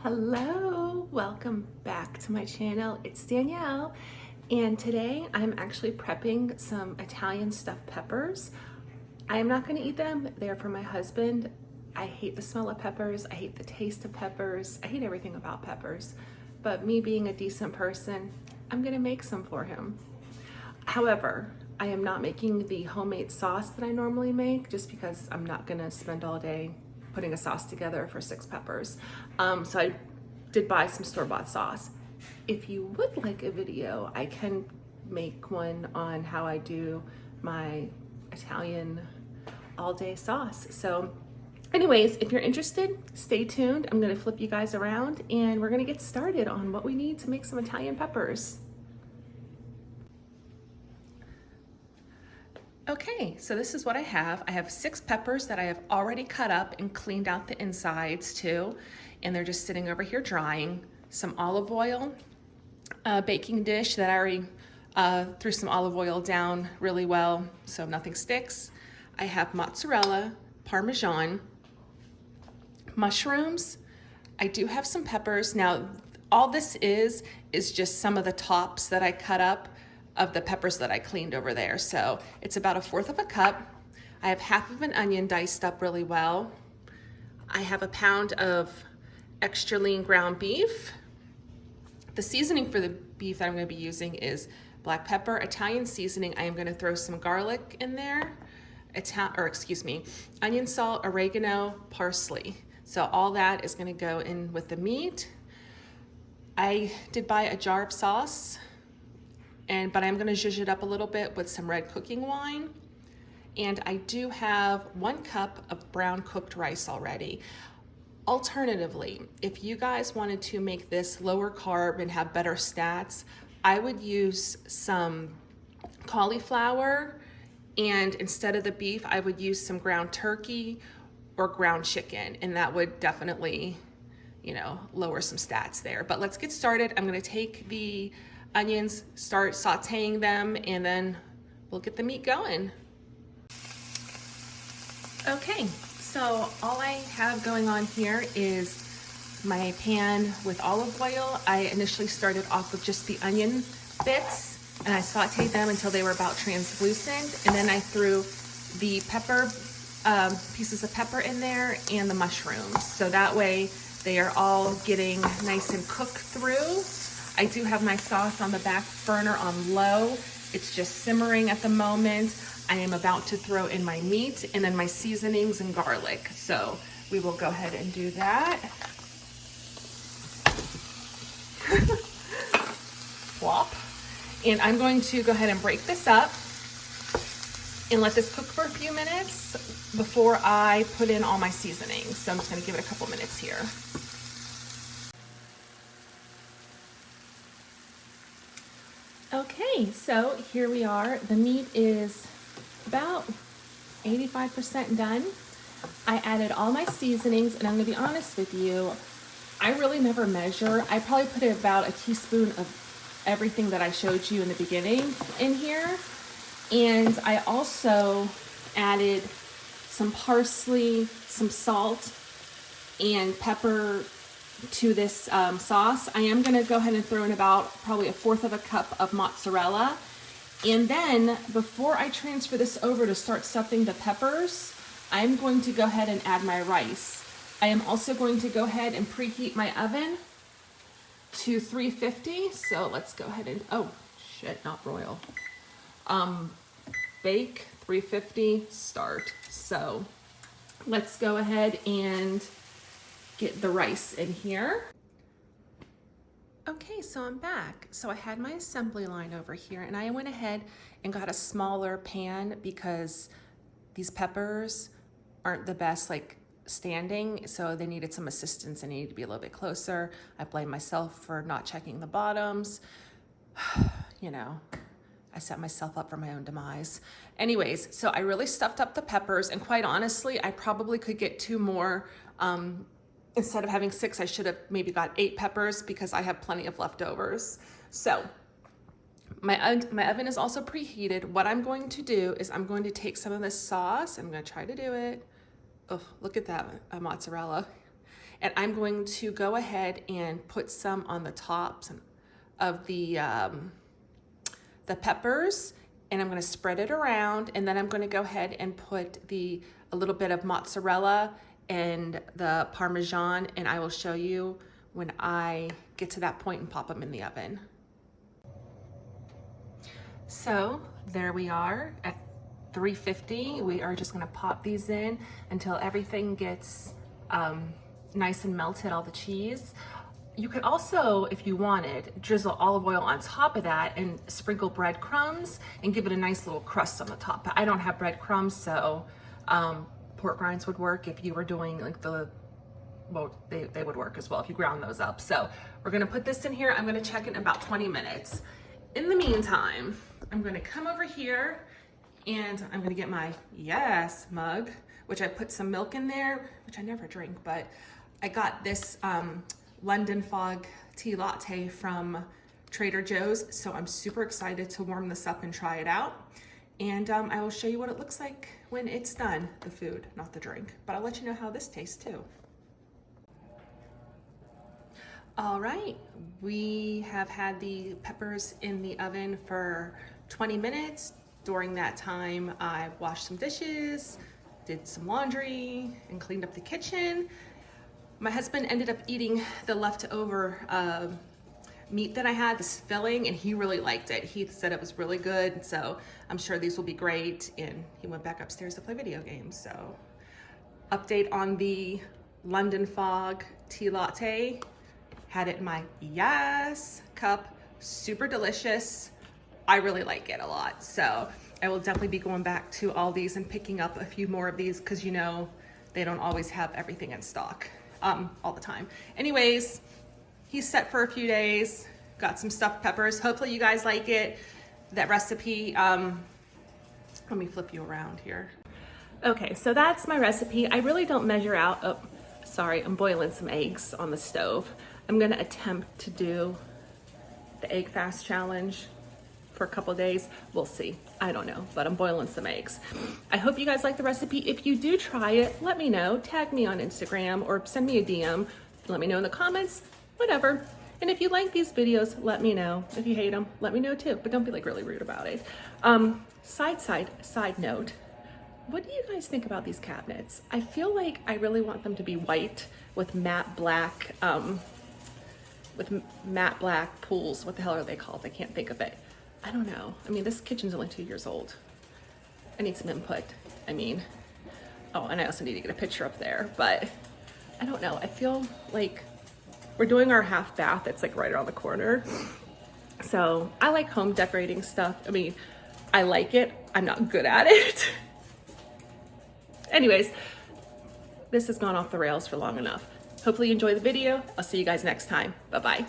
Hello, welcome back to my channel. It's Danielle, and today I'm actually prepping some Italian stuffed peppers. I am not going to eat them. They're for my husband. I hate the smell of peppers. I hate the taste of peppers. I hate everything about peppers. But me being a decent person, I'm going to make some for him. However, I am not making the homemade sauce that I normally make just because I'm not going to spend all day putting a sauce together for 6 peppers. So I did buy some store-bought sauce. If you would like a video, I can make one on how I do my Italian all-day sauce. So anyways, if you're interested, stay tuned. I'm gonna flip you guys around and we're gonna get started on what we need to make some Italian peppers. Okay, so this is what I have. I have 6 peppers that I have already cut up and cleaned out the insides too, and they're just sitting over here drying. Some olive oil, a baking dish that I already threw some olive oil down really well so nothing sticks. I have mozzarella, Parmesan, mushrooms. I do have some peppers. Now, all this is just some of the tops that I cut up of the peppers that I cleaned over there. So it's about 1/4 cup. I have half of an onion diced up really well. I have a pound of extra lean ground beef. The seasoning for the beef that I'm gonna be using is black pepper, Italian seasoning. I am gonna throw some garlic in there, onion, salt, oregano, parsley. So all that is gonna go in with the meat. I did buy a jar of sauce, but I'm gonna zhuzh it up a little bit with some red cooking wine. And I do have 1 cup of brown cooked rice already. Alternatively, if you guys wanted to make this lower carb and have better stats, I would use some cauliflower, and instead of the beef, I would use some ground turkey or ground chicken, and that would definitely, lower some stats there. But let's get started. I'm gonna take the onions, start sauteing them, and then we'll get the meat going. Okay, so all I have going on here is my pan with olive oil. I initially started off with just the onion bits, and I sauteed them until they were about translucent, and then I threw the pepper, pieces of pepper in there, and the mushrooms. So that way they are all getting nice and cooked through. I do have my sauce on the back burner on low. It's just simmering at the moment. I am about to throw in my meat and then my seasonings and garlic. So we will go ahead and do that. Flop. And I'm going to go ahead and break this up and let this cook for a few minutes before I put in all my seasonings. So I'm just gonna give it a couple minutes here. Okay, so here we are. The meat is about 85% done. I added all my seasonings, and I'm gonna be honest with you, I really never measure. I probably put about a teaspoon of everything that I showed you in the beginning in here. And I also added some parsley, some salt, and pepper to this sauce. I am gonna go ahead and throw in about probably 1/4 cup of mozzarella. And then before I transfer this over to start stuffing the peppers, I'm going to go ahead and add my rice. I am also going to go ahead and preheat my oven to 350. So let's go ahead and, oh shit, not broil. Bake 350, start. So let's go ahead and get the rice in here. Okay, so I'm back. So I had my assembly line over here, and I went ahead and got a smaller pan because these peppers aren't the best standing, so they needed some assistance and needed to be a little bit closer. I blame myself for not checking the bottoms. I set myself up for my own demise. Anyways, so I really stuffed up the peppers, and quite honestly, I probably could get 2 more. Instead of having 6, I should have maybe got 8 peppers because I have plenty of leftovers. So my oven is also preheated. What I'm going to do is I'm going to take some of this sauce. I'm gonna try to do it. Oh, look at that mozzarella. and I'm going to go ahead and put some on the tops of the peppers, and I'm gonna spread it around, and then I'm gonna go ahead and put a little bit of mozzarella and the Parmesan, and I will show you when I get to that point and pop them in the oven. So there we are at 350. We are just gonna pop these in until everything gets nice and melted, all the cheese. You could also, if you wanted, drizzle olive oil on top of that and sprinkle breadcrumbs and give it a nice little crust on the top. But I don't have breadcrumbs, so pork rinds would work if you were doing like they would work as well if you ground those up. So we're gonna put this in here. I'm gonna check in about 20 minutes. In the meantime, I'm gonna come over here and I'm gonna get my Yes mug, which I put some milk in there, which I never drink, but I got this London Fog tea latte from Trader Joe's, so I'm super excited to warm this up and try it out. And I will show you what it looks like when it's done, the food, not the drink, but I'll let you know how this tastes too. All right, we have had the peppers in the oven for 20 minutes. During that time, I washed some dishes, did some laundry, and cleaned up the kitchen. My husband ended up eating the leftover meat that I had, this filling, and he really liked it. He said it was really good, so I'm sure these will be great. And he went back upstairs to play video games. So, update on the London Fog tea latte. Had it in my Yes cup, super delicious. I really like it a lot. So I will definitely be going back to Aldi's and picking up a few more of these because you know they don't always have everything in stock all the time. Anyways, he's set for a few days. Got some stuffed peppers. Hopefully you guys like it. That recipe, let me flip you around here. Okay, so that's my recipe. I really don't measure out. Oh, sorry, I'm boiling some eggs on the stove. I'm gonna attempt to do the egg fast challenge for a couple days. We'll see. I don't know, but I'm boiling some eggs. I hope you guys like the recipe. If you do try it, let me know. Tag me on Instagram or send me a DM. Let me know in the comments, whatever. And if you like these videos, let me know. If you hate them, let me know too, but don't be like really rude about it. Side note, what do you guys think about these cabinets? I feel like I really want them to be white with matte black pools. What the hell are they called? I can't think of it. I don't know. I mean, this kitchen's only 2 years old. I need some input. I mean, oh, and I also need to get a picture up there, but I don't know. I feel like we're doing our half bath. It's like right around the corner. So I like home decorating stuff. I mean, I like it. I'm not good at it. Anyways, this has gone off the rails for long enough. Hopefully you enjoy the video. I'll see you guys next time. Bye-bye.